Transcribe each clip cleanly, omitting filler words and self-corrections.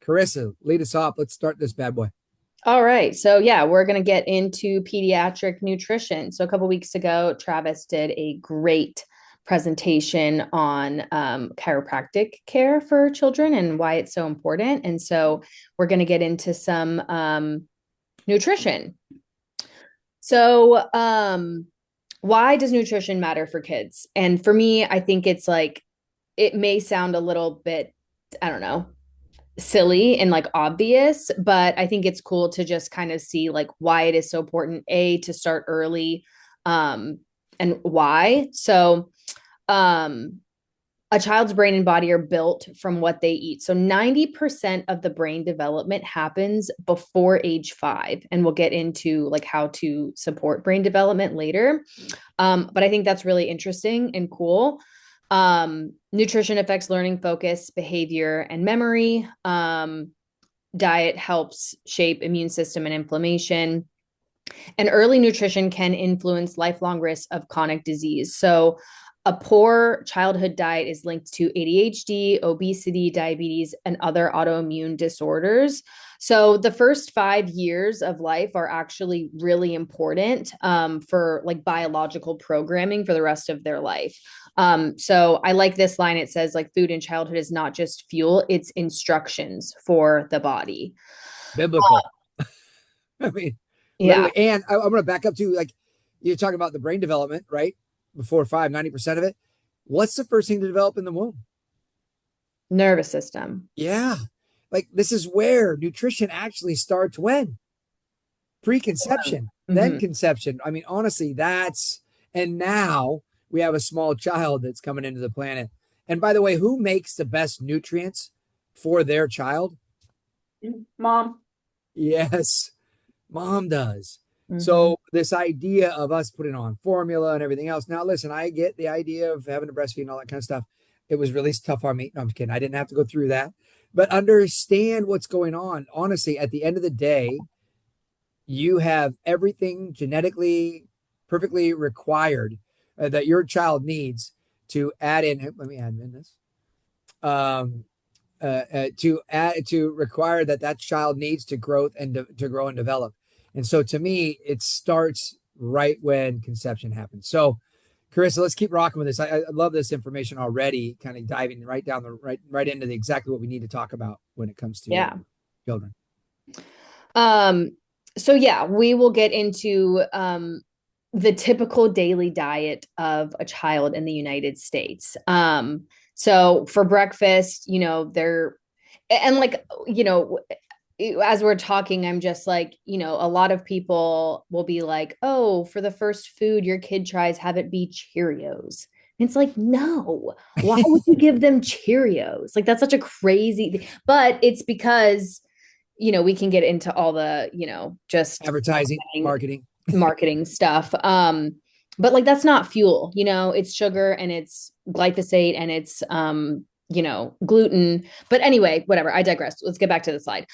Karissa, lead us off. Let's start this bad boy. All right. So, yeah, we're going to get into pediatric nutrition. So, a couple weeks ago, Travis did a great presentation on chiropractic care for children and why it's so important. And so, we're going to get into some nutrition. So, why does nutrition matter for kids? And for me, I think it's like, it may sound a little bit, I don't know, silly and like obvious, but I think it's cool to just kind of see like why it is so important, to start early, and why. So a child's brain and body are built from what they eat. So 90% of the brain development happens before age 5. And we'll get into like how to support brain development later. But I think that's really interesting and cool. Nutrition affects learning, focus, behavior, and memory. Diet helps shape immune system and inflammation. And early nutrition can influence lifelong risk of chronic disease. So, a poor childhood diet is linked to ADHD, obesity, diabetes, and other autoimmune disorders. So, the first 5 years of life are actually really important for like biological programming for the rest of their life. So, I like this line. It says, like, food in childhood is not just fuel, it's instructions for the body. Biblical. I mean, Yeah. literally. And I'm going to back up to like, you're talking about the brain development, right? Before 5, 90% of it. What's the first thing to develop in the womb? Nervous system. Yeah. Like, this is where nutrition actually starts when? Preconception, then Mhm. conception. I mean, honestly, and now we have a small child that's coming into the planet. And by the way, who makes the best nutrients for their child? Mom. Yes, mom does. Mhm. So this idea of us putting on formula and everything else. Now, listen, I get the idea of having to breastfeed and all that kind of stuff. It was really tough on me. No, I'm kidding. I didn't have to go through that, but understand what's going on. Honestly, at the end of the day, you have everything genetically perfectly required that your child needs to add in. Let me add in this. Um, to require that child needs to growth and to grow and develop. And so to me, it starts right when conception happens. So, Karissa, let's keep rocking with this. I love this information already. Kind of diving right down the right into the exactly what we need to talk about when it comes to Yeah. children. Um, so yeah, we will get into the typical daily diet of a child in the United States. So for breakfast, they're and like, as we're talking, I'm just like, a lot of people will be like, oh, for the first food your kid tries, have it be Cheerios. And it's like, no, why would you give them Cheerios? Like, that's such a crazy, but it's because we can get into all the, just Advertising, marketing. marketing stuff. But like that's not fuel, it's sugar and it's glyphosate and it's gluten. But anyway, whatever. I digress. Let's get back to the slide.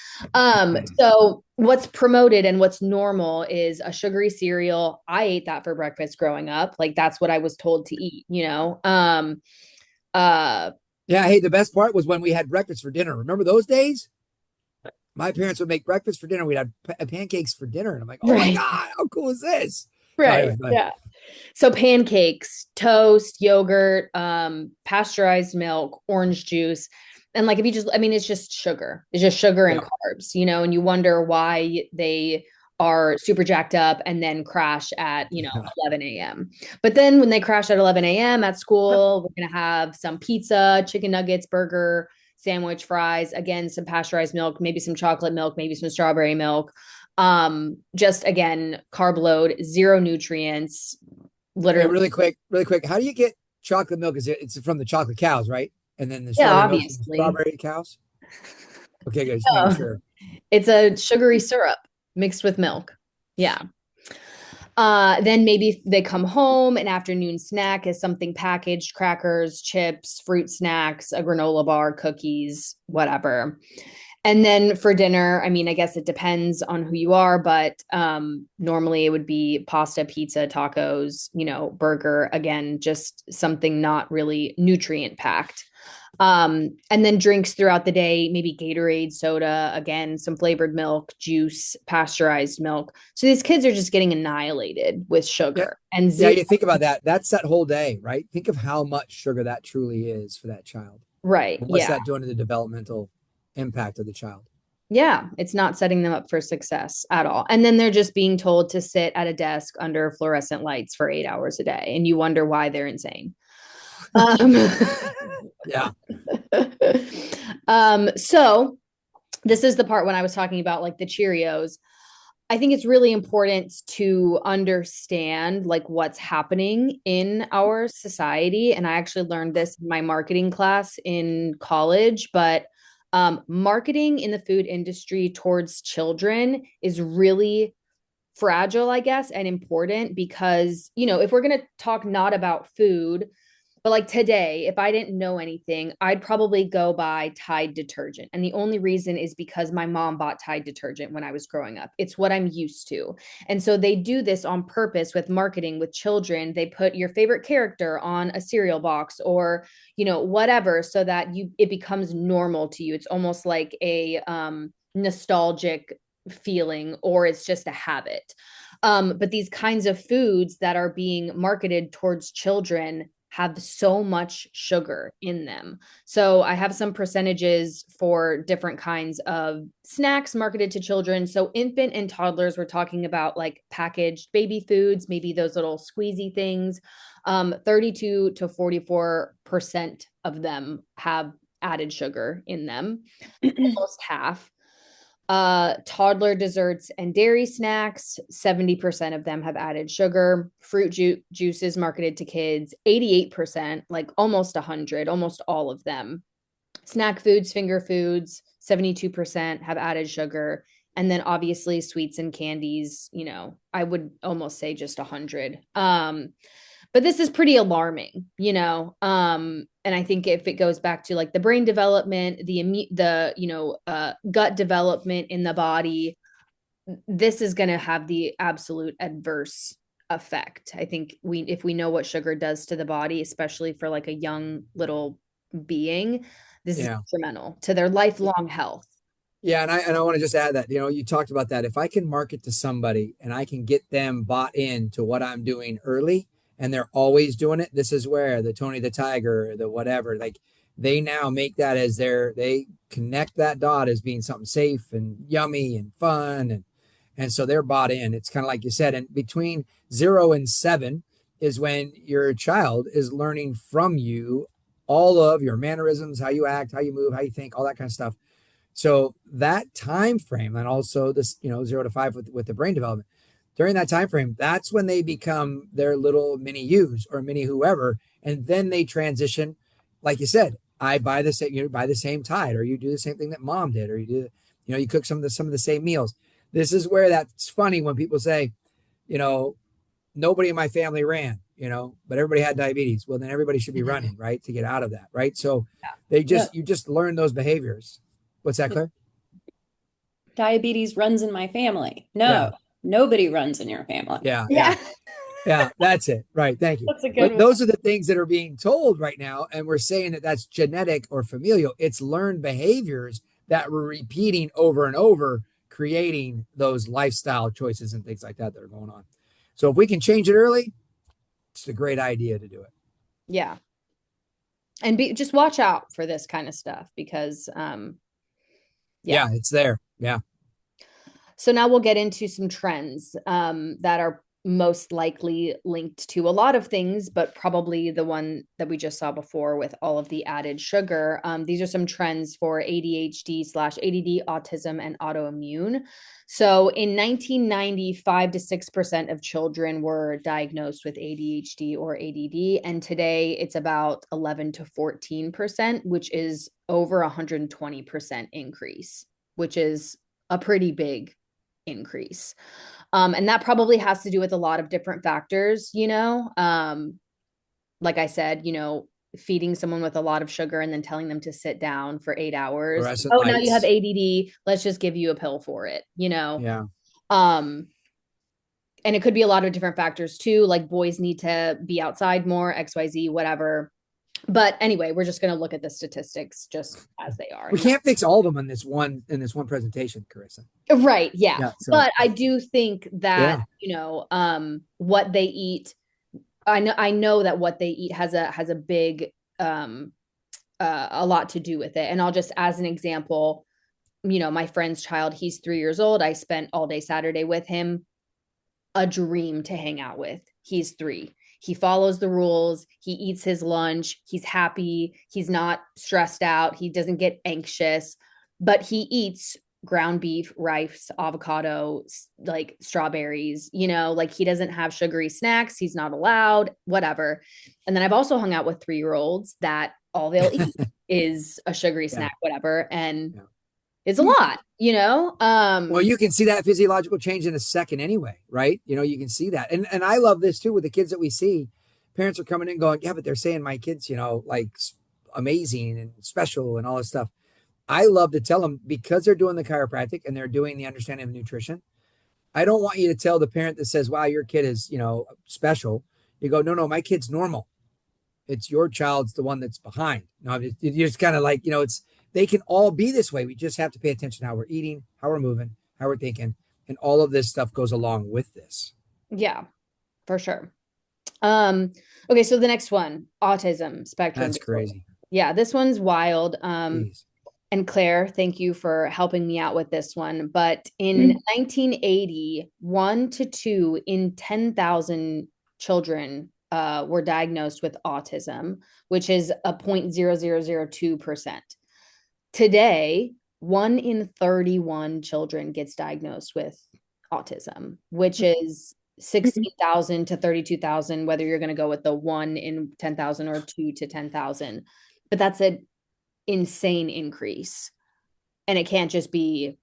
So what's promoted and what's normal is a sugary cereal. I ate that for breakfast growing up. Like that's what I was told to eat. Uh Yeah, hey, the best part was when we had breakfast for dinner. Remember those days? My parents would make breakfast for dinner. We'd have pancakes for dinner. And I'm like, oh my right. God, how cool is this? Sorry, Right. anyway, go ahead. Yeah. So pancakes, toast, yogurt, pasteurized milk, orange juice. And like if you just I mean it's just sugar. It's just sugar and Yeah. carbs, and you wonder why they are super jacked up and then crash at, Yeah. 11 a.m. But then when they crash at 11 a.m. at school, we're going to have some pizza, chicken nuggets, burger, sandwich, fries, again, some pasteurized milk, maybe some chocolate milk, maybe some strawberry milk. Just again, carb load, zero nutrients, Wait, literally. really quick. How do you get chocolate milk? It's from the chocolate cows, right? And then the Yeah, strawberry milk's from the obviously. strawberry cows. Okay, good. Just making Yeah. sure. It's a sugary syrup mixed with milk. Yeah. Then maybe they come home, an afternoon snack is something packaged, crackers, chips, fruit snacks, a granola bar, cookies, whatever. And then for dinner, I mean, I guess it depends on who you are, but normally it would be pasta, pizza, tacos, burger. Again, just something not really nutrient packed. And then drinks throughout the day, maybe Gatorade, soda, again, some flavored milk, juice, pasteurized milk. So these kids are just getting annihilated with Yeah. sugar and Yeah, zero. you think about that. That's that whole day, right? Think of how much sugar that truly is for that child. Right. And what's Yeah. that doing to the developmental impact of the child? Yeah. It's not setting them up for success at all. And then they're just being told to sit at a desk under fluorescent lights for 8 hours a day. And you wonder why they're insane. Um, Yeah. so this is the part when I was talking about like the Cheerios. I think it's really important to understand like what's happening in our society. And I actually learned this in my marketing class in college, but marketing in the food industry towards children is really fragile, I guess, and important because, if we're going to talk not about food, but like today, if I didn't know anything, I'd probably go buy Tide detergent. And the only reason is because my mom bought Tide detergent when I was growing up. It's what I'm used to. And so they do this on purpose with marketing with children. They put your favorite character on a cereal box or, whatever, so that it becomes normal to you. It's almost like a nostalgic feeling, or it's just a habit. But these kinds of foods that are being marketed towards children have so much sugar in them. So I have some percentages for different kinds of snacks marketed to children. So infant and toddlers, we're talking about like packaged baby foods, maybe those little squeezy things. 32 to 44% of them have added sugar in them, almost half. Toddler desserts and dairy snacks, 70% of them have added sugar. Fruit juices marketed to kids, 88%, like almost 100, almost all of them. Snack foods, finger foods, 72% have added sugar. And then obviously sweets and candies, I would almost say just 100. But this is pretty alarming, and I think if it goes back to like the brain development, the gut development in the body, this is going to have the absolute adverse effect. I think if we know what sugar does to the body, especially for like a young little being, this is Yeah. detrimental to their lifelong health. Yeah, and I want to just add that, you talked about that. If I can market to somebody and I can get them bought into what I'm doing early and they're always doing it, this is where the Tony the Tiger, the whatever, like they now make that as they connect that dot as being something safe and yummy and fun and so they're bought in. It's kind of like you said, and between 0 and 7 is when your child is learning from you all of your mannerisms, how you act, how you move, how you think, all that kind of stuff. So that time frame, and also this, 0 to 5 with the brain development, during that time frame, that's when they become their little mini yous or mini whoever, and then they transition. Like you said, I buy the same, buy the same Tide, or you do the same thing that mom did, or you do, you cook some of the same meals. This is where that's funny when people say, you know, nobody in my family ran, but everybody had diabetes. Well, then everybody should be running, right, to get out of that, right? So Yeah. you just learn those behaviors. What's that, Claire? Diabetes runs in my family. Yeah, No, nobody runs in your family. yeah, yeah, Yeah, yeah. That's it. Right. Thank you. that's a good But one. those are the things that are being told right now, and we're saying that that's genetic or familial. It's learned behaviors that we're repeating over and over, creating those lifestyle choices and things like that that are going on. So if we can change it early, it's a great idea to do it. Yeah. And just watch out for this kind of stuff because yeah. Yeah, it's there. Yeah. So now we'll get into some trends that are most likely linked to a lot of things, but probably the one that we just saw before with all of the added sugar. These are some trends for ADHD/ADD, autism, and autoimmune. So in 1990, 5 to 6% of children were diagnosed with ADHD or ADD, and today it's about 11 to 14%, which is over 120% increase, which is a pretty big increase. And that probably has to do with a lot of different factors, like I said, feeding someone with a lot of sugar and then telling them to sit down for 8 hours. Fluorescent Oh, now you have lights. ADD. Let's just give you a pill for it, Yeah. Um, and it could be a lot of different factors too, like boys need to be outside more, XYZ, whatever. But anyway, we're just going to look at the statistics just as they are. We can't fix all of them in this one presentation, Carissa. Right. Yeah. Yeah. So But I do think that, yeah. What they eat, I know that what they eat has a big, a lot to do with it. And I'll just, as an example, my friend's child, he's 3 years old. I spent all day Saturday with him. A dream to hang out with. He's 3. He follows the rules. He eats his lunch. He's happy. He's not stressed out. He doesn't get anxious, but he eats ground beef, rice, avocado, like strawberries, like he doesn't have sugary snacks. He's not allowed, whatever. And then I've also hung out with 3-year-olds that all they'll eat is a sugary Yeah. snack, whatever. And Yeah. it's a lot, Well, you can see that physiological change in a second anyway, right? You can see that. And I love this too with the kids that we see. Parents are coming in going, yeah, but they're saying my kids, like amazing and special and all this stuff. I love to tell them, because they're doing the chiropractic and they're doing the understanding of nutrition. I don't want you to tell the parent that says, wow, your kid is, special. You go, no, my kid's normal. It's your child's the one that's behind. No, you're just kind of like, they can all be this way. We just have to pay attention to how we're eating, how we're moving, how we're thinking. And all of this stuff goes along with this. Yeah, for sure. Okay, so the next one, autism spectrum That's disorder. crazy. Yeah, this one's wild. Jeez. And Claire, thank you for helping me out with this one. But in 1980, 1 to 2 in 10,000 children were diagnosed with autism, which is a 0.0002%. Today, 1 in 31 children gets diagnosed with autism, which is 16,000 to 32,000, whether you're going to go with the 1 in 10,000 or 2 to 10,000. But that's an insane increase. And it can't just be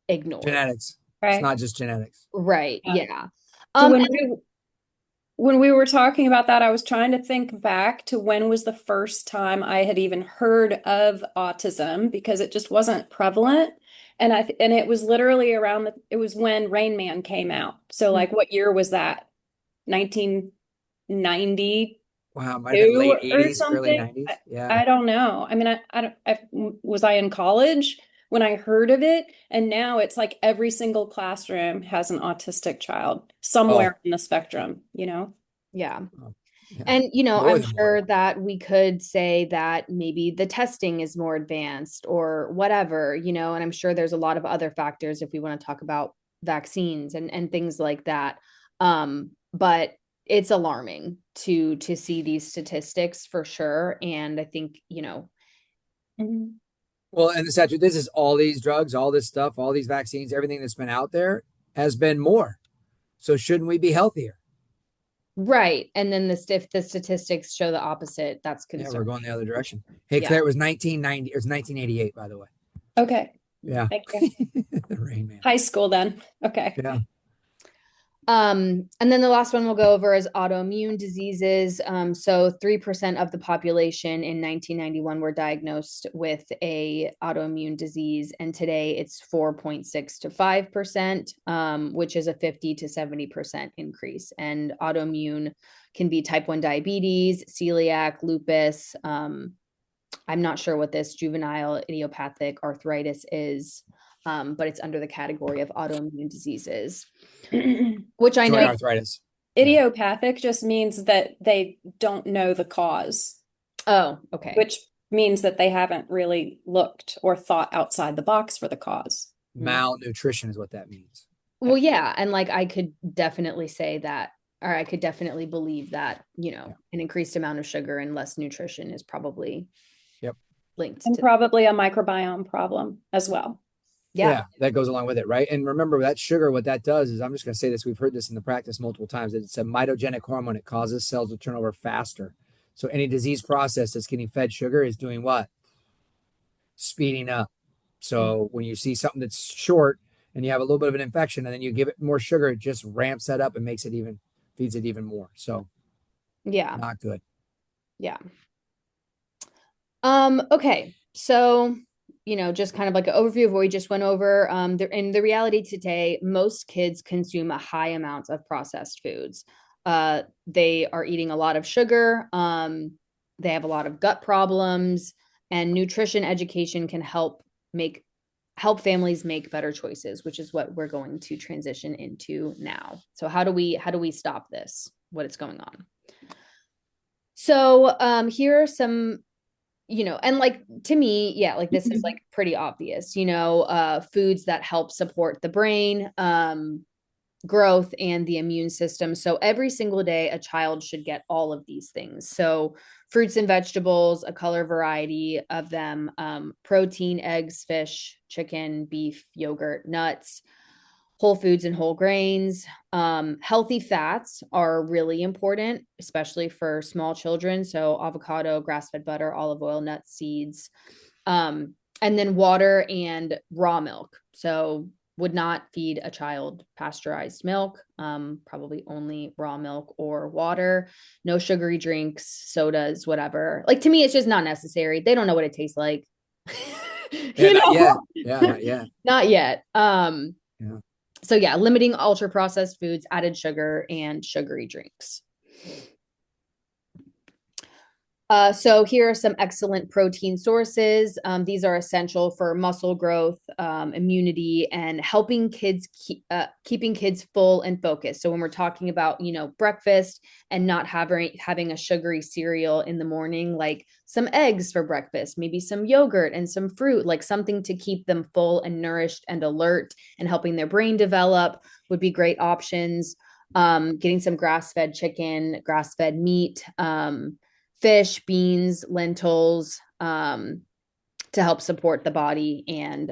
ignored. Genetics. Right. It's not just genetics. Right. Yeah. So when we were talking about that, I was trying to think back to when was the first time I had even heard of autism, because it just wasn't prevalent. And it was literally it was when Rain Man came out. So like what year was that? 1990 Wow, might have been late or 80s, early something. 90s. Yeah. I don't know. I mean, was I in college when I heard of it? And now it's like every single classroom has an autistic child somewhere in the spectrum, Yeah. Yeah. And, More I'm than sure one. that we could say that maybe the testing is more advanced or whatever, and I'm sure there's a lot of other factors if we want to talk about vaccines and things like that. But it's alarming to see these statistics for sure. And I think, Mhm. Well, and this is all these drugs, all this stuff, all these vaccines, everything that's been out there has been more. So shouldn't we be healthier? right. And then the statistics show the opposite. That's Yeah, concerning. we're going the other direction. Hey, Yeah. Claire, it was 1990. It was 1988, by the way. Okay. Yeah. Thank you. The Rain Man. High school then. Okay. Yeah. And then the last one we'll go over is autoimmune diseases. So 3% of the population in 1991 were diagnosed with a autoimmune disease, and today it's 4.6 to 5%, which is a 50 to 70% increase. And autoimmune can be type 1 diabetes, celiac, lupus. I'm not sure what this juvenile idiopathic arthritis is, but it's under the category of autoimmune diseases. Which I Joint know arthritis. Idiopathic just means that they don't know the cause. Oh, okay. Which means that they haven't really looked or thought outside the box for the cause. Malnutrition is what that means. Well, yeah. And like I could definitely say that, or I could definitely believe that, an increased amount of sugar and less nutrition is probably linked And to probably a microbiome problem as well. Yeah. That goes along with it, right? And remember that sugar, what that does is, I'm just going to say this, we've heard this in the practice multiple times, that it's a mitogenic hormone. It causes cells to turn over faster. So any disease process that's getting fed sugar is doing what? Speeding up. So when you see something that's short and you have a little bit of an infection and then you give it more sugar, it just ramps that up and feeds it even more. So not good. Yeah. Okay. So, just kind of like an overview of what we just went over. In the reality today, most kids consume a high amount of processed foods. They are eating a lot of sugar. They have a lot of gut problems, and nutrition education can help families make better choices, which is what we're going to transition into now. So how do we stop this? What is going on? So here are some, and like to me, yeah, like this is like pretty obvious, foods that help support the brain, growth, and the immune system. So every single day, a child should get all of these things. So fruits and vegetables, a color variety of them, protein, eggs, fish, chicken, beef, yogurt, nuts, whole foods and whole grains. Healthy fats are really important, especially for small children. So avocado, grass-fed butter, olive oil, nuts, seeds, and then water and raw milk. So would not feed a child pasteurized milk, probably only raw milk or water, no sugary drinks, sodas, whatever. Like to me, it's just not necessary. They don't know what it tastes like. Yeah, not yet. Yeah, not yet. Not yet. Yeah. So yeah, limiting ultra processed foods, added sugar, and sugary drinks. So here are some excellent protein sources. These are essential for muscle growth, immunity, and helping kids keeping kids full and focused. So when we're talking about, breakfast and not having a sugary cereal in the morning, like some eggs for breakfast, maybe some yogurt and some fruit, like something to keep them full and nourished and alert and helping their brain develop would be great options. Getting some grass-fed chicken, grass-fed meat, fish, beans, lentils, to help support the body and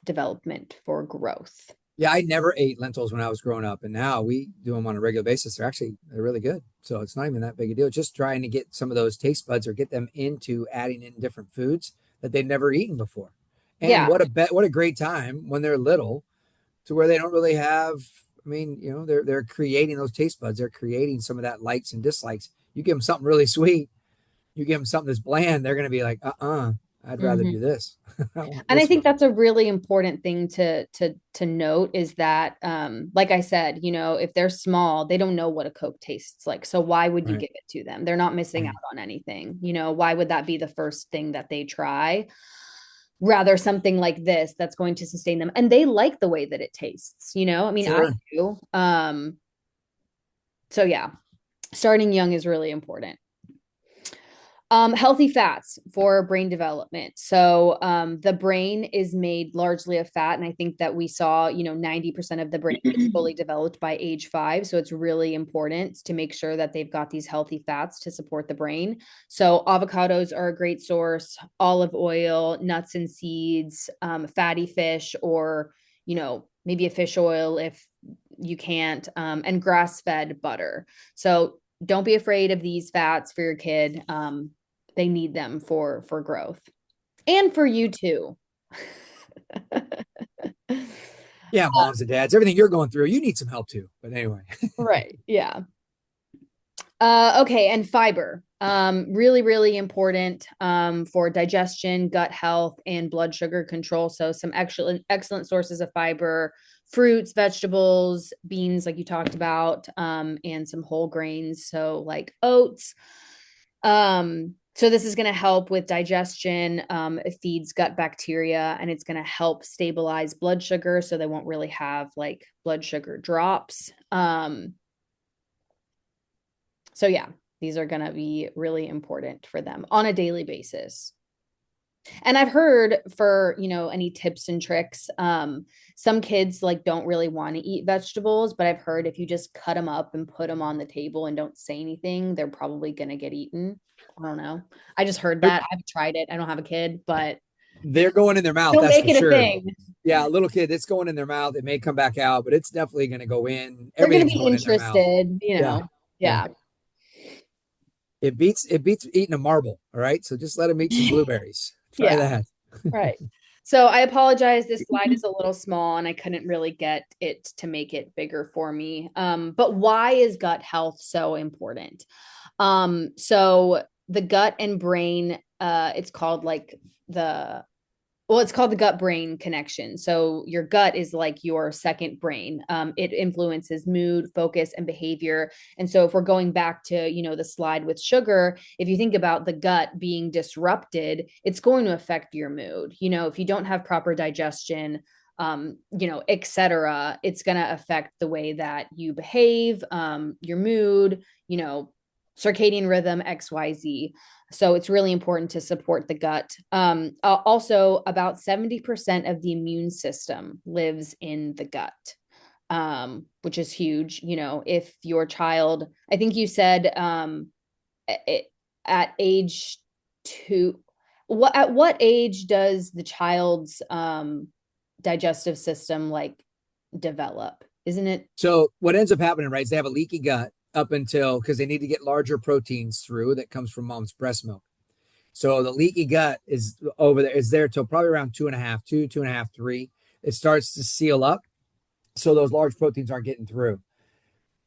development for growth. Yeah, I never ate lentils when I was growing up, and now we do them on a regular basis. They're really good. So it's not even that big a deal. Just trying to get some of those taste buds or get them into adding in different foods that they've never eaten before. And Yeah. what a great time when they're little to where they don't really have, I mean, they're creating those taste buds. They're creating some of that likes and dislikes. You give them something really sweet, you give them something that's bland, they're going to be like, I'd rather do this. And I think that's a really important thing to note is that, like I said, if they're small, they don't know what a Coke tastes like. So why would you give it to them? They're not missing out on anything. Why would that be the first thing that they try? Rather something like this that's going to sustain them. And they like the way that it tastes, I mean, Sure. I do. So yeah, starting young is really important. Healthy fats for brain development. So the brain is made largely of fat. And I think that we saw, 90% of the brain is fully developed by age 5. So it's really important to make sure that they've got these healthy fats to support the brain. So avocados are a great source, olive oil, nuts and seeds, fatty fish, or, maybe a fish oil if you can't, and grass-fed butter. So don't be afraid of these fats for your kid. They need them for growth and for you too. Yeah, moms and dads, everything you're going through, you need some help too. But anyway. Right. Yeah. Okay. And fiber, really, really important, for digestion, gut health, and blood sugar control. So some excellent sources of fiber, fruits, vegetables, beans, like you talked about, and some whole grains. So like oats. So this is going to help with digestion. It feeds gut bacteria, and it's going to help stabilize blood sugar, so they won't really have like blood sugar drops. So yeah, these are going to be really important for them on a daily basis. And I've heard for, any tips and tricks, some kids like don't really want to eat vegetables, but I've heard if you just cut them up and put them on the table and don't say anything, they're probably going to get eaten. I don't know. I just heard that. I haven't tried it. I don't have a kid, but they're going in their mouth. don't That's make for it sure. a thing. Yeah, a little kid, it's going in their mouth. It may come back out, but it's definitely going to go in. They're going to Everything's be going in their mouth. interested, Yeah. It beats eating a marble. All right. So just let them eat some blueberries. Try that. Right. So I apologize. This slide is a little small and I couldn't really get it to make it bigger for me. But why is gut health so important? So the gut and brain, it's called like Well, it's called the gut brain connection. So your gut is like your second brain. It influences mood, focus, and behavior. And so if we're going back to, the slide with sugar, if you think about the gut being disrupted, it's going to affect your mood. If you don't have proper digestion, et cetera, it's going to affect the way that you behave, your mood, circadian rhythm, XYZ. So it's really important to support the gut. Also, about 70% of the immune system lives in the gut, which is huge. If your child, I think you said at age 2, at what age does the child's digestive system like develop? Isn't it? So what ends up happening, right, is they have a leaky gut up until, because they need to get larger proteins through that comes from mom's breast milk. So the leaky gut is there till probably around 2.5, 2.5, 3. It starts to seal up. So those large proteins aren't getting through.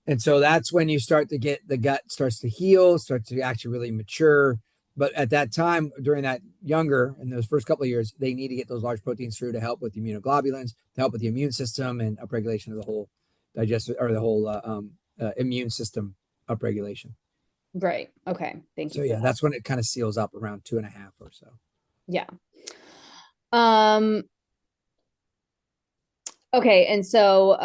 And so that's when you start to get the gut starts to heal, starts to actually really mature. But at that time, during that younger, in those first couple of years, they need to get those large proteins through to help with immunoglobulins, to help with the immune system and upregulation of the whole digestive or the whole immune system upregulation. Right. Okay. Thank you So for yeah, that. that's when it kind of seals up around 2.5 or so. Yeah. Um, okay. And so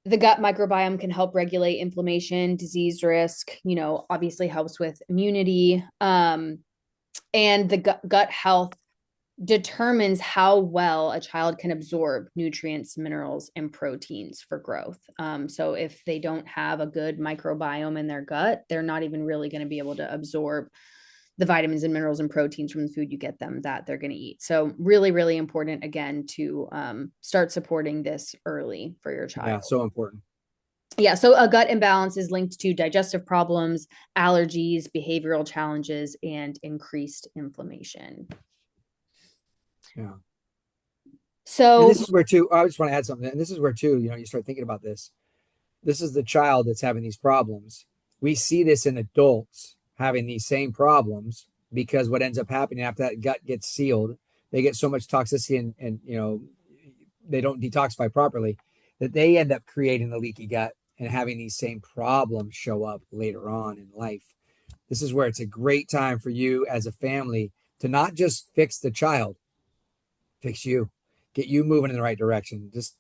the gut microbiome can help regulate inflammation, disease risk, obviously helps with immunity. And the gut health determines how well a child can absorb nutrients, minerals, and proteins for growth. So if they don't have a good microbiome in their gut, they're not even really going to be able to absorb the vitamins and minerals and proteins from the food you get them that they're going to eat. So really, really important, again, to start supporting this early for your child. Yeah, so important. Yeah, so a gut imbalance is linked to digestive problems, allergies, behavioral challenges, and increased inflammation. Yeah. And So, this is where too, I just want to add something. And this is where too, you start thinking about this. This is the child that's having these problems. We see this in adults having these same problems because what ends up happening after that gut gets sealed, they get so much toxicity and they don't detoxify properly that they end up creating a leaky gut and having these same problems show up later on in life. This is where it's a great time for you as a family to not just fix the child, fix you, get you moving in the right direction. Just,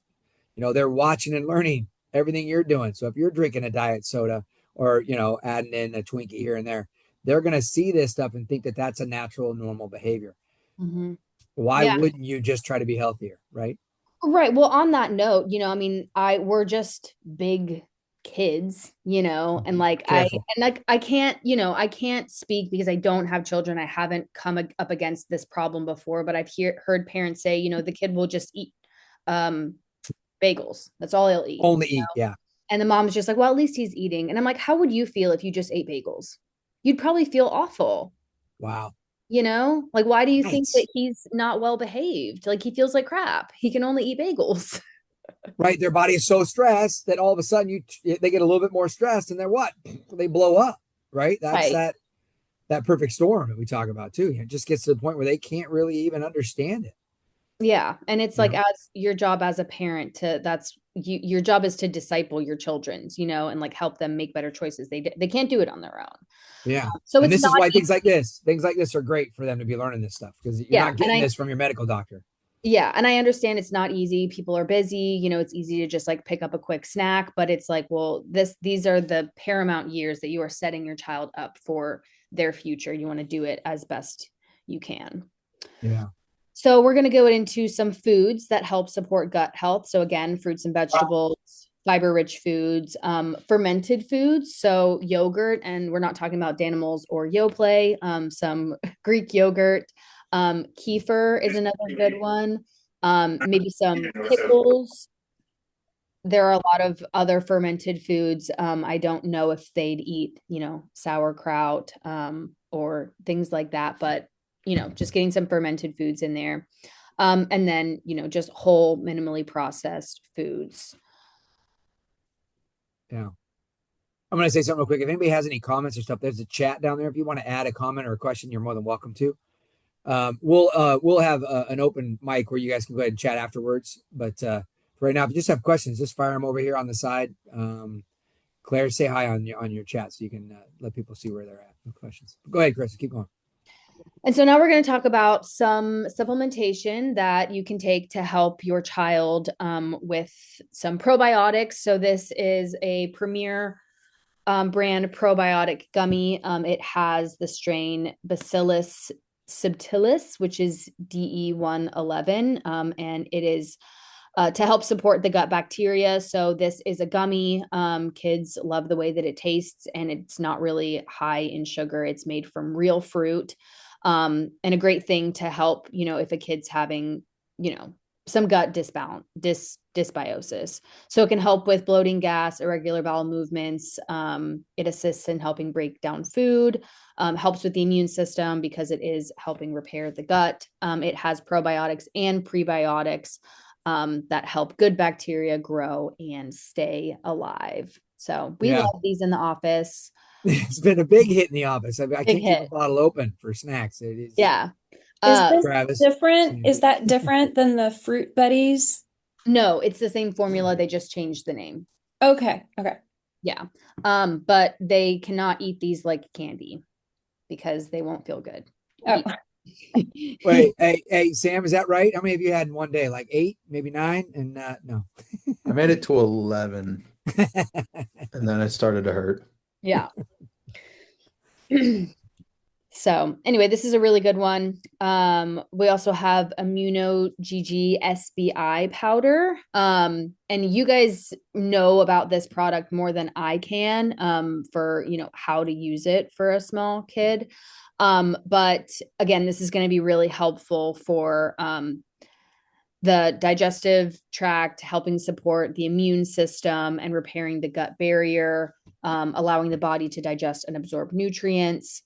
they're watching and learning everything you're doing. So if you're drinking a diet soda or, adding in a Twinkie here and there, they're going to see this stuff and think that that's a natural, normal behavior. mm-hmm. Why Yeah. wouldn't you just try to be healthier? Right. Right. Well, on that note, we're just big kids, and Careful. I can't, I can't speak because I don't have children. I haven't come up against this problem before, but I've heard parents say, the kid will just eat um bagels. That's all he'll eat. Only eat. Yeah. And the mom's just like, well, at least he's eating. And I'm like, how would you feel if you just ate bagels? You'd probably feel awful. Wow. Like, why do you think Nice. that he's not well behaved? Like, he feels like crap. He can only eat bagels. Right. Their body is so stressed that all of a sudden they get a little bit more stressed and they're what? They blow up. Right. That's Right. that perfect storm that we talk about too. It just gets to the point where they can't really even understand it. Yeah. And it's You like, know? as your job as a parent your job is to disciple your children's, and like help them make better choices. They can't do it on their own. Yeah. So And it's this not is why easy. things like this are great for them to be learning this stuff because you're Yeah. not And getting this from your medical doctor. yeah. And I understand it's not easy. People are busy, it's easy to just like pick up a quick snack, but it's like, well, these are the paramount years that you are setting your child up for their future. You want to do it as best you can. Yeah. So we're going to go into some foods that help support gut health. So again, fruits and vegetables, fiber-rich foods, fermented foods. So yogurt, and we're not talking about Danimals or Yoplait. Some Greek yogurt. Kefir is another good one. Maybe some pickles. There are a lot of other fermented foods. I don't know if they'd eat, sauerkraut, or things like that, but just getting some fermented foods in there. And then, just whole, minimally processed foods. Yeah. I'm going to say something real quick. If anybody has any comments or stuff, there's a chat down there. If you want to add a comment or a question, you're more than welcome to. We'll have an open mic where you guys can go ahead and chat afterwards. But for right now, if you just have questions, just fire them over here on the side. Claire, say hi on your chat so you can let people see where they're at. No questions. Go ahead, Chris. Keep going. And so now we're going to talk about some supplementation that you can take to help your child with some probiotics. So this is a Premier brand probiotic gummy. It has the strain Bacillus subtilis, which is DE111, and it is to help support the gut bacteria. So this is a gummy. Kids love the way that it tastes, and it's not really high in sugar. It's made from real fruit, and a great thing to help, if a kid's having, some gut dysbiosis. So it can help with bloating, gas, irregular bowel movements. It assists in helping break down food, helps with the immune system because it is helping repair the gut. It has probiotics and prebiotics that help good bacteria grow and stay alive. So we love these in the office. It's been a big hit in the office. I Big can't keep a hit. bottle open for snacks. It is. Yeah. Is this Travis. different? Is that different than the Fruit Buddies? No, it's the same formula. They just changed the name. Okay. Okay. Yeah. But they cannot eat these like candy because they won't feel good. Oh. Wait, hey, Sam, is that right? How many of you had in one day? Like 8, maybe 9? And no. I made it to 11 and then it started to hurt. Yeah. So anyway, this is a really good one. We also have Immuno GG SBI powder. And you guys know about this product more than I can, for, how to use it for a small kid. But again, this is going to be really helpful for, the digestive tract, helping support the immune system and repairing the gut barrier, allowing the body to digest and absorb nutrients.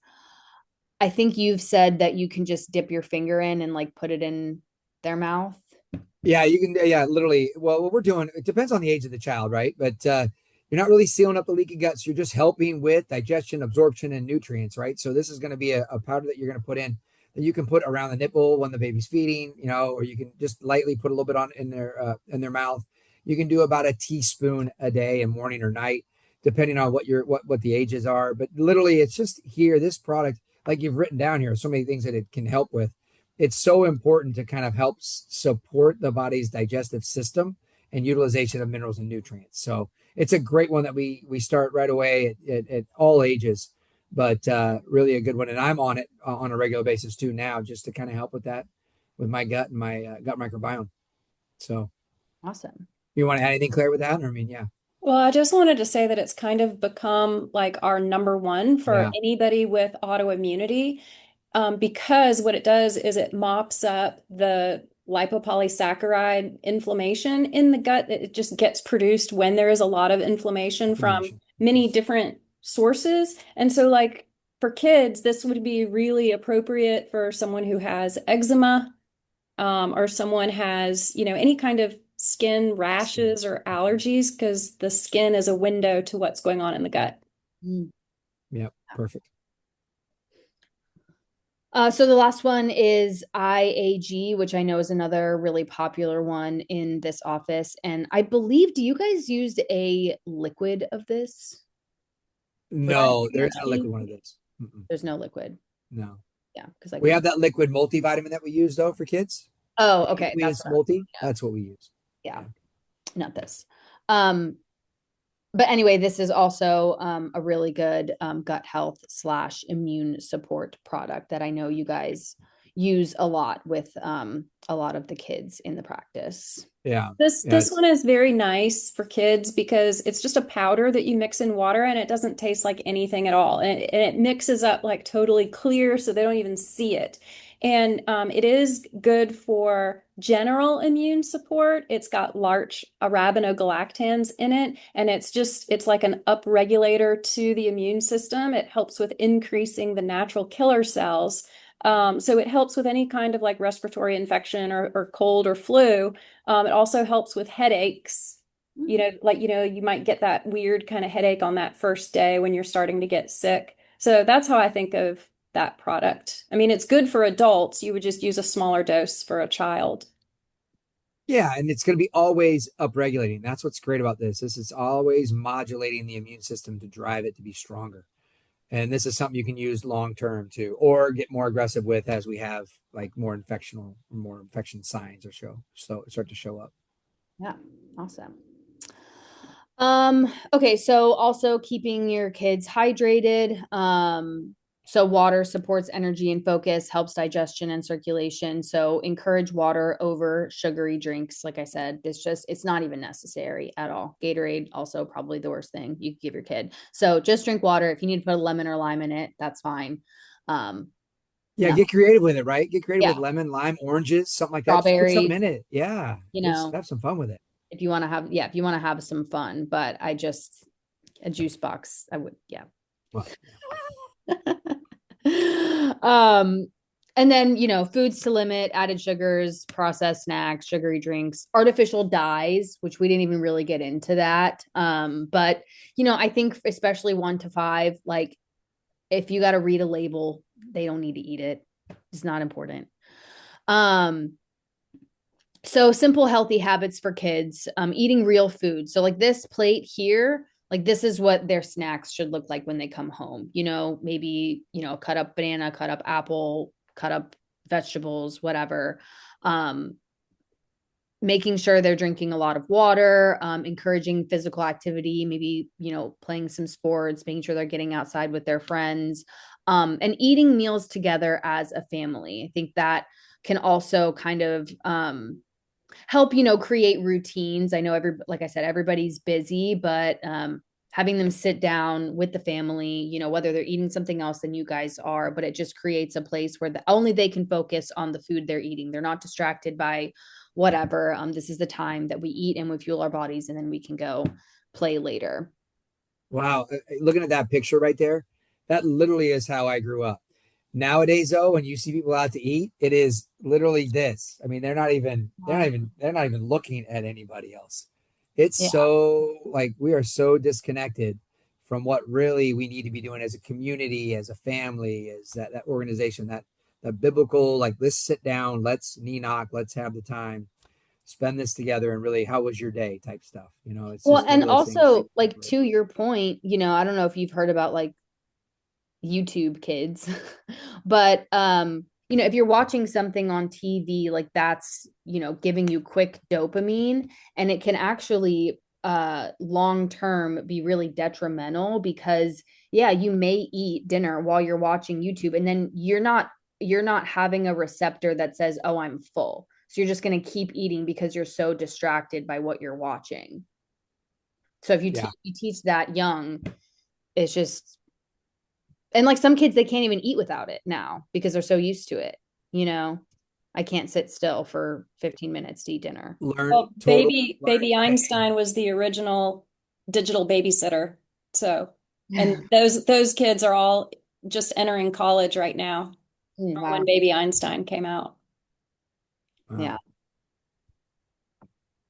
I think you've said that you can just dip your finger in and like put it in their mouth. Yeah, you can. Yeah, literally. Well, what we're doing, it depends on the age of the child, right? But you're not really sealing up the leaky guts. You're just helping with digestion, absorption, and nutrients, right? So this is going to be a powder that you're going to put in that you can put around the nipple when the baby's feeding, or you can just lightly put a little bit on in their mouth. You can do about a teaspoon a day in morning or night, depending on what the ages are. But literally, it's just here. This product, like you've written down here, so many things that it can help with. It's so important to kind of help support the body's digestive system and utilization of minerals and nutrients. So it's a great one that we start right away at all ages, but really a good one. And I'm on it on a regular basis too now, just to kind of help with that, with my gut and my gut microbiome. So Awesome. you want to add anything, Claire, with that? Or, I mean, yeah. Well, I just wanted to say that it's kind of become like our number one for anybody with autoimmunity, because what it does is it mops up the lipopolysaccharide inflammation in the gut. It just gets produced when there is a lot of inflammation from many different sources. And so like for kids, this would be really appropriate for someone who has eczema, or someone has, any kind of skin rashes or allergies, because the skin is a window to what's going on in the gut. Yeah, perfect. So the last one is IAG, which I know is another really popular one in this office. And I believe, do you guys use a liquid of this? No, there's no liquid one of this. There's no liquid. No. Yeah, because we have that liquid multivitamin that we use though for kids. Oh, okay. That's multi. That's what we use. Yeah, not this. But anyway, this is also a really good gut health / immune support product that I know you guys use a lot with a lot of the kids in the practice. Yeah. This one is very nice for kids because it's just a powder that you mix in water and it doesn't taste like anything at all. And it mixes up like totally clear so they don't even see it. And it is good for general immune support. It's got large arabinogalactans in it, and it's like an upregulator to the immune system. It helps with increasing the natural killer cells. So it helps with any kind of like respiratory infection or cold or flu. It also helps with headaches. You might get that weird kind of headache on that first day when you're starting to get sick. So that's how I think of that product. I mean, it's good for adults. You would just use a smaller dose for a child. Yeah, and it's going to be always upregulating. That's what's great about this. This is always modulating the immune system to drive it to be stronger. And this is something you can use long term too, or get more aggressive with as we have like more infection signs or start to show up. Yeah, awesome. Okay, so also keeping your kids hydrated. So water supports energy and focus, helps digestion and circulation. So encourage water over sugary drinks. Like I said, it's not even necessary at all. Gatorade, also probably the worst thing you could give your kid. So just drink water. If you need to put a lemon or lime in it, that's fine. Yeah, No. get creative with it, right? Get creative Yeah. with lemon, lime, oranges, something like that. Just put something Strawberries, in it. Yeah. Have some fun with it. if you want to have some fun, but a juice box, I would, yeah. Well, um and then foods to limit: added sugars, processed snacks, sugary drinks, artificial dyes, which we didn't even really get into that. But I think especially 1 to 5, like if you got to read a label, they don't need to eat it. It's not important. So simple healthy habits for kids: eating real food. So like this plate here, like this is what their snacks should look like when they come home. Maybe cut up banana, cut up apple, cut up vegetables, whatever. Making sure they're drinking a lot of water, encouraging physical activity, maybe playing some sports, making sure they're getting outside with their friends, and eating meals together as a family. I think that can also kind of help create routines. I know like I said, everybody's busy, but having them sit down with the family, whether they're eating something else than you guys are, but it just creates a place where only they can focus on the food they're eating. They're not distracted by whatever. This is the time that we eat and we fuel our bodies, and then we can go play later. wow. Looking at that picture right there, that literally is how I grew up. Nowadays, though, when you see people out to eat, it is literally this. I mean, they're not even looking at anybody else. It's Yeah. so like we are so disconnected from what really we need to be doing as a community, as a family, as that organization, that biblical, like, let's sit down, let's knock, let's have the time, spend this together, and really, how was your day type stuff. It's Well, just one and of those things. also like to your point, I don't know if you've heard about like YouTube kids, but if you're watching something on TV, like that's, giving you quick dopamine, and it can actually long term be really detrimental because yeah, you may eat dinner while you're watching YouTube, and then you're not having a receptor that says, "Oh, I'm full." So you're just going to keep eating because you're so distracted by what you're watching. So if Yeah. you teach that young, it's just, and like some kids, they can't even eat without it now because they're so used to it. I can't sit still for 15 minutes to eat dinner. Learn Well, total. baby Einstein was the original digital babysitter. So, and those kids are all just entering college right now from Wow. when baby Einstein came out. Yeah.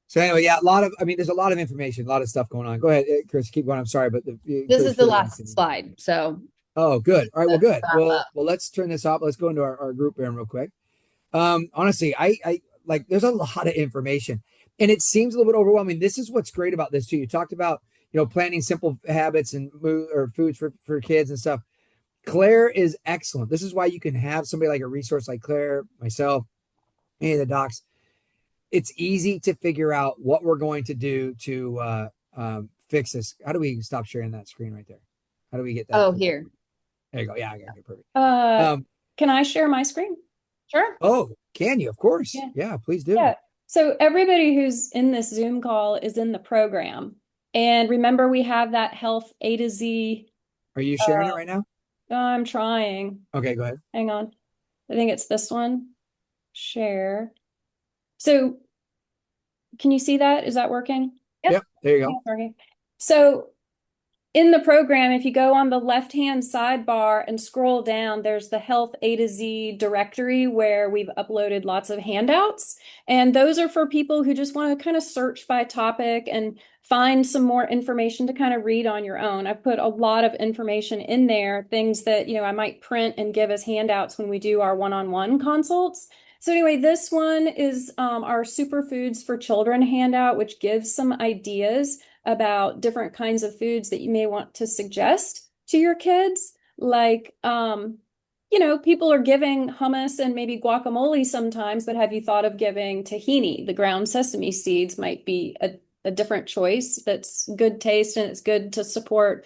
So anyway, yeah, there's a lot of information, a lot of stuff going on. Go ahead, Chris, keep going. I'm sorry, but This Chris, is the feel free to last continue. slide. So Oh, good. All right, well, good. wrap Well, up. let's turn this off. Let's go into our group here real quick. Honestly, I like there's a lot of information, and it seems a little bit overwhelming. This is what's great about this too. You talked about planning simple habits and foods for kids and stuff. Claire is excellent. This is why you can have somebody like a resource like Claire, myself, any of the docs. It's easy to figure out what we're going to do to fix this. How do we stop sharing that screen right there? How do we get that? Oh, here. There you go. Yeah, okay, perfect. Uh, Um, can I share my screen? Sure. oh, can you? Of course. Yeah. Yeah, please do. Yeah. So everybody who's in this Zoom call is in the program. And remember, we have that health A to Z. Are you sharing it right now? I'm trying. Okay, go ahead. Hang on. I think it's this one. Share. So can you see that? Is that working? Yep, there you Yeah, go. okay. So in the program, if you go on the left-hand sidebar and scroll down, there's the Health A to Z directory where we've uploaded lots of handouts. And those are for people who just want to kind of search by topic and find some more information to kind of read on your own. I've put a lot of information in there, things that, I might print and give as handouts when we do our one-on-one consults. So anyway, this one is our Superfoods for Children handout, which gives some ideas about different kinds of foods that you may want to suggest to your kids. Like, people are giving hummus and maybe guacamole sometimes, but have you thought of giving tahini? The ground sesame seeds might be a different choice that's good taste, and it's good to support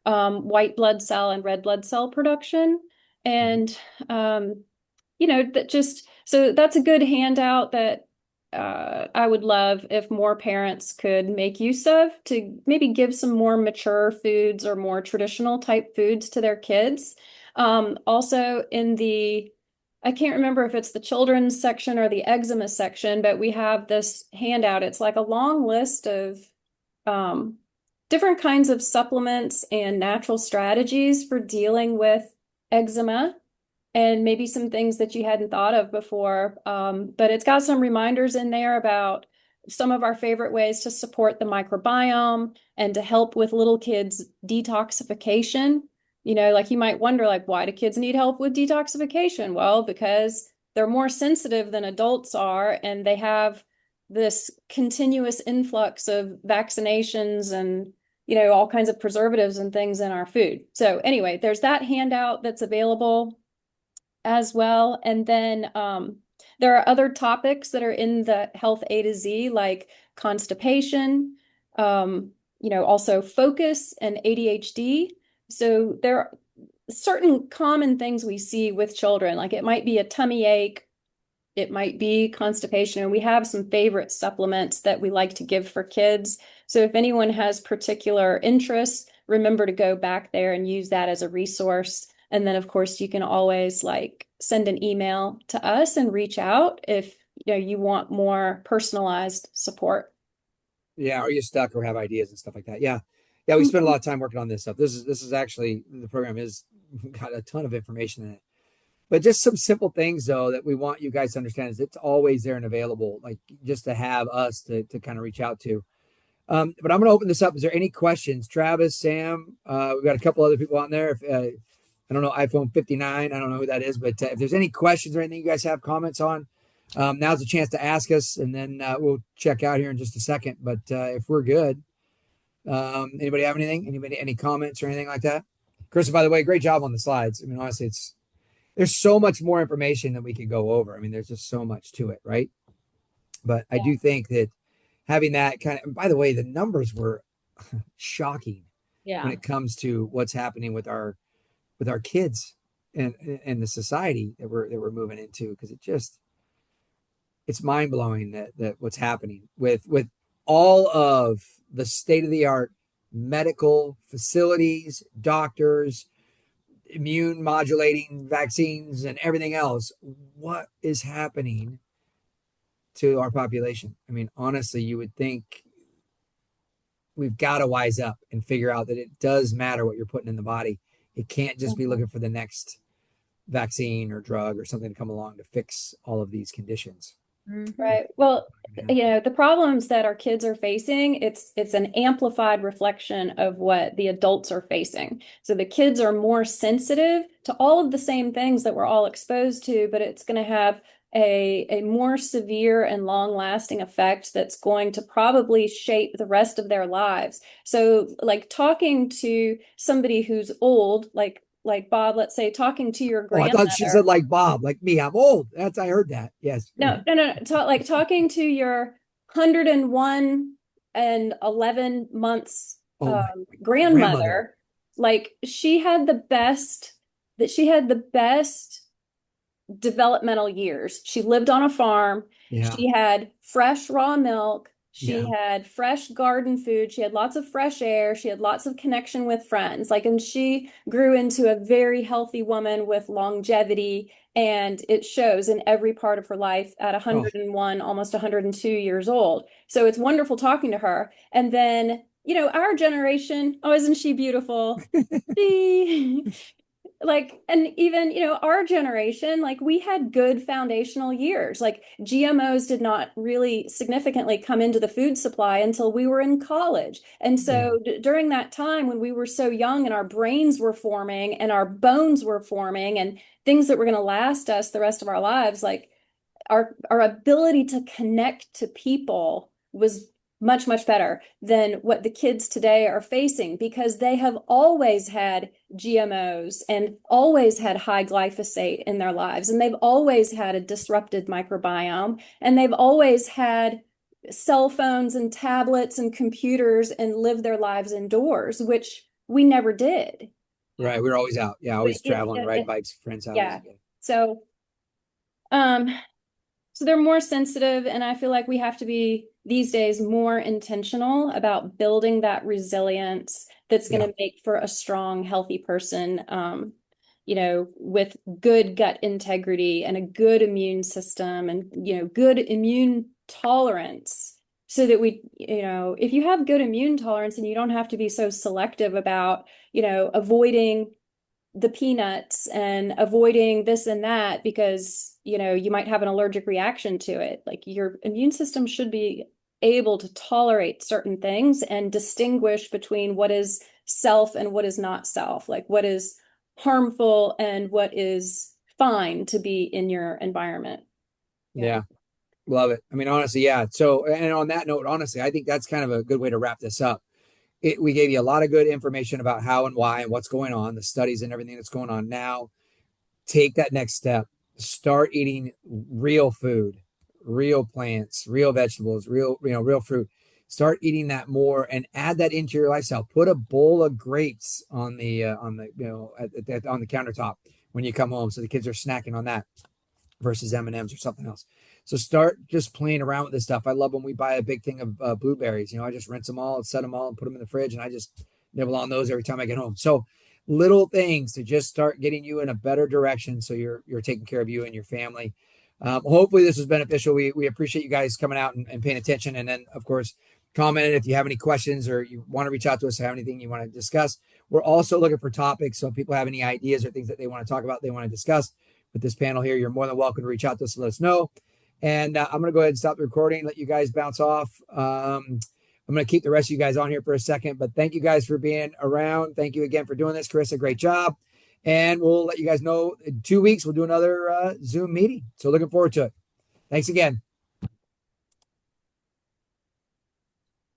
white blood cell and red blood cell production. And that just, so that's a good handout that I would love if more parents could make use of, to maybe give some more mature foods or more traditional type foods to their kids. Also I can't remember if it's the children's section or the eczema section, but we have this handout. It's like a long list of different kinds of supplements and natural strategies for dealing with eczema, and maybe some things that you hadn't thought of before. But it's got some reminders in there about some of our favorite ways to support the microbiome and to help with little kids' detoxification. Like you might wonder, like, why do kids need help with detoxification? Well, because they're more sensitive than adults are, and they have this continuous influx of vaccinations and, all kinds of preservatives and things in our food. So anyway, there's that handout that's available as well. And then there are other topics that are in the Health A to Z, like constipation, also focus and ADHD. So there are certain common things we see with children, like it might be a tummy ache, it might be constipation, and we have some favorite supplements that we like to give for kids. So if anyone has particular interests, remember to go back there and use that as a resource. And then, of course, you can always send an email to us and reach out if you want more personalized support. Yeah, or you're stuck or have ideas and stuff like that. Yeah. Yeah, we spent a lot of time working on this stuff. This is actually, the program is got a ton of information in it. But just some simple things though that we want you guys to understand is it's always there and available, like just to have us to kind of reach out to. But I'm going to open this up. Is there any questions? Travis, Sam, we've got a couple other people on there. If I don't know, iPhone 59, I don't know who that is, but if there's any questions or anything you guys have comments on, now's the chance to ask us, and then we'll check out here in just a second. But if we're good, anybody have anything? Anybody, any comments or anything like that? Karissa, by the way, great job on the slides. I mean, honestly, there's so much more information that we could go over. I mean, there's just so much to it, right? But I do think that having that kind of, and by the way, the numbers were shocking when it comes to what's happening with our kids and the society that we're moving into, because it's mind blowing that what's happening with all of the state of the art medical facilities, doctors, immune modulating vaccines, and everything else. What is happening to our population? I mean, honestly, you would think we've got to wise up and figure out that it does matter what you're putting in the body. It can't just be looking for the next vaccine or drug or something to come along to fix all of these conditions. Right. Well, the problems that our kids are facing, it's an amplified reflection of what the adults are facing. So the kids are more sensitive to all of the same things that we're all exposed to, but it's going to have a more severe and long-lasting effect that's going to probably shape the rest of their lives. So talking to somebody who's old, like Bob, let's say, talking to your grandmother. Oh, I thought she said like Bob, like me. I'm old. I heard that. Yes. No. Talking to your 101 and 11 months grandmother. Like she had the best developmental years. She lived on a farm. Yeah. She had fresh raw milk. She had fresh garden food. She had lots of fresh air. She had lots of connection with friends. And she grew into a very healthy woman with longevity, and it shows in every part of her life at 101, almost 102 years old. So it's wonderful talking to her. And then, our generation, oh, isn't she beautiful? like, and even, our generation, like we had good foundational years. Like GMOs did not really significantly come into the food supply until we were in college. And Yeah. so during that time when we were so young and our brains were forming and our bones were forming and things that were going to last us the rest of our lives, like our ability to connect to people was much, much better than what the kids today are facing because they have always had GMOs and always had high glyphosate in their lives. And they've always had a disrupted microbiome. And they've always had cell phones and tablets and computers and lived their lives indoors, which we never did. Right. We were always out. Yeah. Always traveling, riding bikes, friends' houses. Yeah. Yeah. So, um, so they're more sensitive, and I feel like we have to be these days more intentional about building that resilience that's going Yeah. to make for a strong, healthy person, with good gut integrity and a good immune system and, good immune tolerance. So that if you have good immune tolerance and you don't have to be so selective about, avoiding the peanuts and avoiding this and that because you might have an allergic reaction to it. Like your immune system should be able to tolerate certain things and distinguish between what is self and what is not self, like what is harmful and what is fine to be in your environment. Yeah. Love it. I mean, honestly, yeah. So, and on that note, honestly, I think that's kind of a good way to wrap this up. We gave you a lot of good information about how and why and what's going on, the studies and everything that's going on. Now, take that next step. Start eating real food, real plants, real vegetables, real fruit. Start eating that more and add that into your lifestyle. Put a bowl of grapes on on the countertop when you come home, so the kids are snacking on that versus M&Ms or something else. So start just playing around with this stuff. I love when we buy a big thing of blueberries. I just rinse them all and set them all and put them in the fridge, and I just nibble on those every time I get home. So little things to just start getting you in a better direction, so you're taking care of you and your family. Hopefully this was beneficial. We appreciate you guys coming out and paying attention, and then of course comment if you have any questions or you want to reach out to us or have anything you want to discuss. We're also looking for topics, so if people have any ideas or things that they want to talk about, they want to discuss with this panel here, you're more than welcome to reach out to us and let us know. And I'm going to go ahead and stop the recording, let you guys bounce off. I'm going to keep the rest of you guys on here for a second, but thank you guys for being around. Thank you again for doing this, Karissa. Great job. And we'll let you guys know in 2 weeks, we'll do another Zoom meeting. So looking forward to it. Thanks again.